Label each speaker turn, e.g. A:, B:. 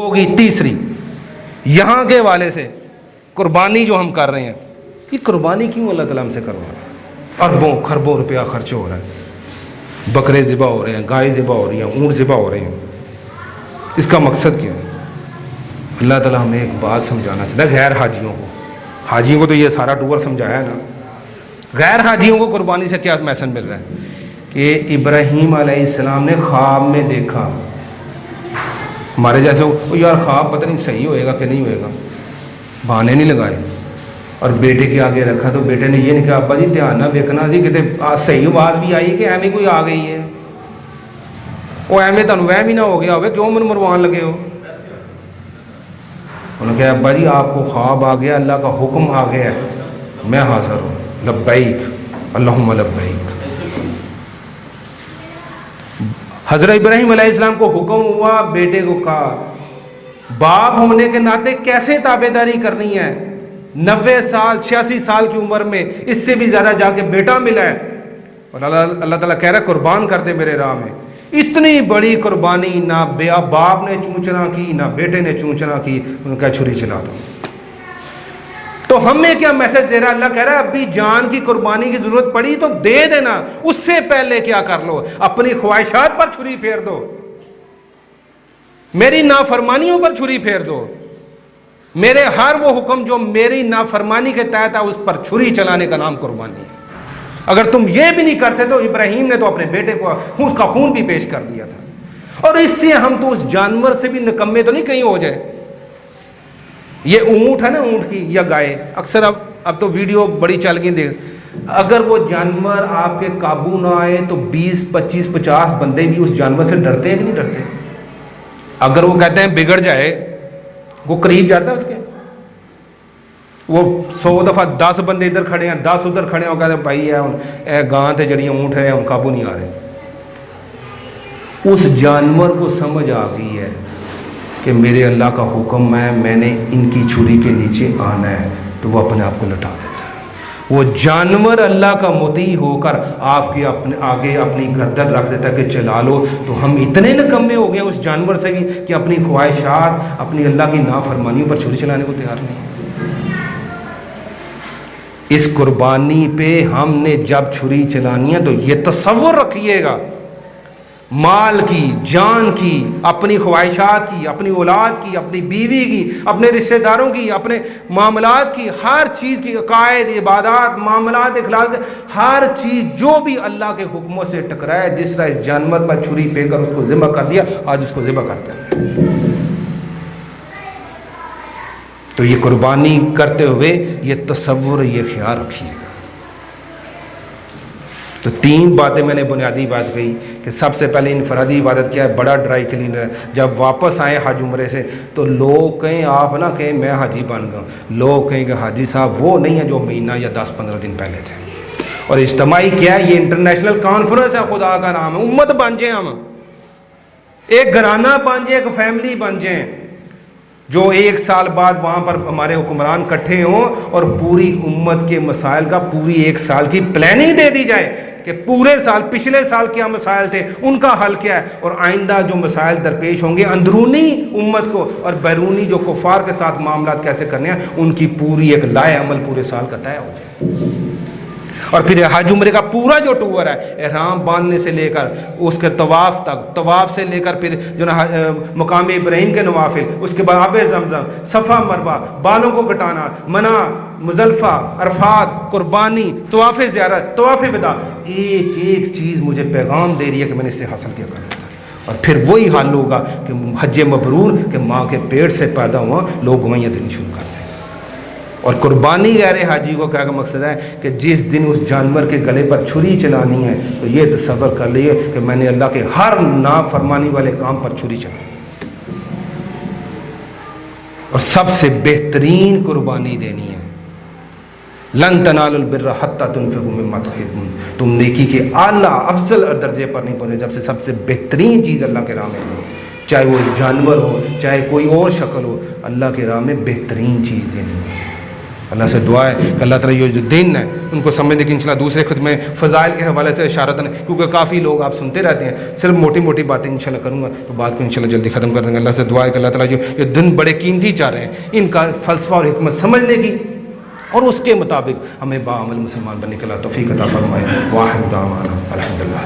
A: ہوگی تیسری یہاں کے والے سے قربانی جو ہم کر رہے ہیں، یہ قربانی کیوں اللہ تعالیٰ ہم سے کروا رہا ہے؟ اربوں خربوں روپیہ خرچ ہو رہا ہے، بکرے ذبح ہو رہے ہیں، گائے ذبح ہو رہی ہیں، اونٹ ذبح ہو رہے ہیں، اس کا مقصد کیا ہے؟ اللہ تعالیٰ ہمیں ایک بات سمجھانا چاہتا ہے غیر حاجیوں کو تو یہ سارا ٹور سمجھایا ہے نا، غیر حاجیوں کو قربانی سے کیا میسج مل رہا ہے کہ ابراہیم علیہ السلام نے خواب میں دیکھا، ہمارے جیسے یار خواب پتہ نہیں صحیح ہوئے گا کہ نہیں ہوئے گا، بہانے نہیں لگائے اور بیٹے کے آگے رکھا تو بیٹے نے یہ نہیں کہا ابا جی دھیان نہ دیکھنا جی کہتے صحیح آواز بھی آئی کہ ایویں کوئی آ گئی ہے، وہ ایویں تمہیں وہم ہی نہ ہو گیا ہوگا کیوں من مروان لگے ہو؟ انہوں نے کہا ابا جی آپ کو خواب آ گیا، اللہ کا حکم آ گیا ہے، میں حاضر ہوں، لبیک اللہم لبیک۔ حضرت ابراہیم علیہ السلام کو حکم ہوا، بیٹے کو کہا باپ ہونے کے ناطے کیسے تابع داری کرنی ہے، 90 سال 86 سال کی عمر میں اس سے بھی زیادہ جا کے بیٹا ملا ہے اور اللہ تعالیٰ کہہ رہا ہے قربان کر دے میرے راہ میں۔ اتنی بڑی قربانی نہ باپ نے چونچنا کی نہ بیٹے نے چونچنا کی، انہوں نے کہا چھری چلا دو۔ تو ہمیں کیا میسج دے رہا ہے؟ اللہ کہہ رہا ہے ابھی جان کی قربانی کی ضرورت پڑی تو دے دینا، اس سے پہلے کیا کر لو، اپنی خواہشات پر چھری پھیر دو، میری نافرمانیوں پر چھری پھیر دو، میرے ہر وہ حکم جو میری نافرمانی کے تحت ہے اس پر چھری چلانے کا نام قربانی ہے۔ اگر تم یہ بھی نہیں کرتے تو ابراہیم نے تو اپنے بیٹے کو اس کا خون بھی پیش کر دیا تھا، اور اس سے ہم تو اس جانور سے بھی نکمے تو نہیں کہیں ہو جائے۔ یہ اونٹ ہے نا، اونٹ کی یا گائے، اکثر اب تو ویڈیو بڑی چل گئی دیکھ، اگر وہ جانور آپ کے قابو نہ آئے تو 20 25 50 بندے بھی اس جانور سے ڈرتے ہیں کہ نہیں ڈرتے؟ اگر وہ کہتے ہیں بگڑ جائے، وہ قریب جاتا ہے اس کے، وہ 100 دفعہ 10 بندے ادھر کھڑے ہیں 10 ادھر کھڑے ہیں، وہ کہتے ہیں بھائی اے گاں تے جڑیاں اونٹ ہے ہم قابو نہیں آ رہے۔ اس جانور کو سمجھ آ گئی ہے کہ میرے اللہ کا حکم ہے، میں نے ان کی چھری کے نیچے آنا ہے، تو وہ اپنے آپ کو لٹا دیتا ہے۔ وہ جانور اللہ کا مطیع ہو کر آپ کے اپنے آگے اپنی گردن رکھ دیتا ہے کہ چلا لو، تو ہم اتنے نکمے ہو گئے اس جانور سے بھی کہ اپنی خواہشات اپنی اللہ کی نافرمانیوں پر چھری چلانے کو تیار نہیں۔ اس قربانی پہ ہم نے جب چھری چلانی ہے تو یہ تصور رکھیے گا، مال کی، جان کی، اپنی خواہشات کی، اپنی اولاد کی، اپنی بیوی کی، اپنے رشتہ داروں کی، اپنے معاملات کی، ہر چیز کی، عقائد، عبادات، معاملات، اخلاق، ہر چیز جو بھی اللہ کے حکموں سے ٹکرائے، جس طرح اس جانور پر چھری پہ کر اس کو ذبح کر دیا، آج اس کو ذبح کرتے ہیں۔ تو یہ قربانی کرتے ہوئے یہ تصور، یہ خیال رکھیے گا۔ تو 3 باتیں میں نے بنیادی بات کہی کہ سب سے پہلے انفرادی عبادت کیا ہے، بڑا ڈرائی کلینر ہے۔ جب واپس آئے حج عمرے سے تو لوگ کہیں، آپ نہ کہیں میں حاجی بن گیا، لوگ کہیں کہ حاجی صاحب وہ نہیں ہے جو مہینہ یا 10-15 دن پہلے تھے۔ اور اجتماعی کیا ہے، یہ انٹرنیشنل کانفرنس ہے، خدا کا نام ہے، امت بن جائیں، ہم ایک گھرانہ بن جائیں، ایک فیملی بن جائیں، جو 1 سال بعد وہاں پر ہمارے حکمران کٹھے ہوں اور پوری امت کے مسائل کا پوری 1 سال کی پلاننگ دے دی جائے کہ پورے سال، پچھلے سال کیا مسائل تھے، ان کا حل کیا ہے، اور آئندہ جو مسائل درپیش ہوں گے اندرونی امت کو اور بیرونی جو کفار کے ساتھ معاملات کیسے کرنے ہیں، ان کی پوری ایک لائحہ عمل پورے سال کا طے ہو جائے۔ اور پھر حج عمرے کا پورا جو ٹور ہے، احرام باندھنے سے لے کر اس کے طواف تک، طواف سے لے کر پھر جو نا مقام ابراہیم کے نوافل، اس کے بعد آب زمزم، صفا مروہ، بالوں کو کٹانا، منع، مزدلفہ، عرفات، قربانی، طواف زیارت، طواف وداع، ایک ایک چیز مجھے پیغام دے رہی ہے کہ میں نے اس سے حاصل کیا کرنا تھا۔ اور پھر وہی حال ہوگا کہ حج مبرور کہ ماں کے پیٹ سے پیدا ہوا، لوگ گوائیاں دینی شروع کر دیں۔ اور قربانی غیر حاجی کو کیا کا مقصد ہے کہ جس دن اس جانور کے گلے پر چھری چلانی ہے تو یہ تصور کر لیے کہ میں نے اللہ کے ہر نافرمانی والے کام پر چھری چلانی، اور سب سے بہترین قربانی دینی ہے۔ لن تنالوا البر حتی تنفقوا مما تحبون، تم نیکی کے اعلیٰ افضل درجے پر نہیں پہنچے جب سے سب سے بہترین چیز اللہ کے راہ میں ہو، چاہے وہ جانور ہو، چاہے کوئی اور شکل ہو، اللہ کے راہ میں بہترین چیز دینی ہے۔ اللہ سے دعا ہے کہ اللہ تعالیٰ یہ جو دن ہے ان کو سمجھنے کی انشاءاللہ دوسرے خود میں فضائل کے حوالے سے اشارت ہے، کیونکہ کافی لوگ آپ سنتے رہتے ہیں، صرف موٹی موٹی باتیں انشاءاللہ کروں گا تو بات کو انشاءاللہ جلدی ختم کر دیں گے۔ اللہ سے دعا ہے کہ اللہ تعالیٰ جو یہ دن بڑے قیمتی چاہ رہے ہیں ان کا فلسفہ اور حکمت سمجھنے کی اور اس کے مطابق ہمیں باعمل مسلمان بننے کے اللہ توفیق عطا فرمائے۔ واحد دعوانا الحمدللہ۔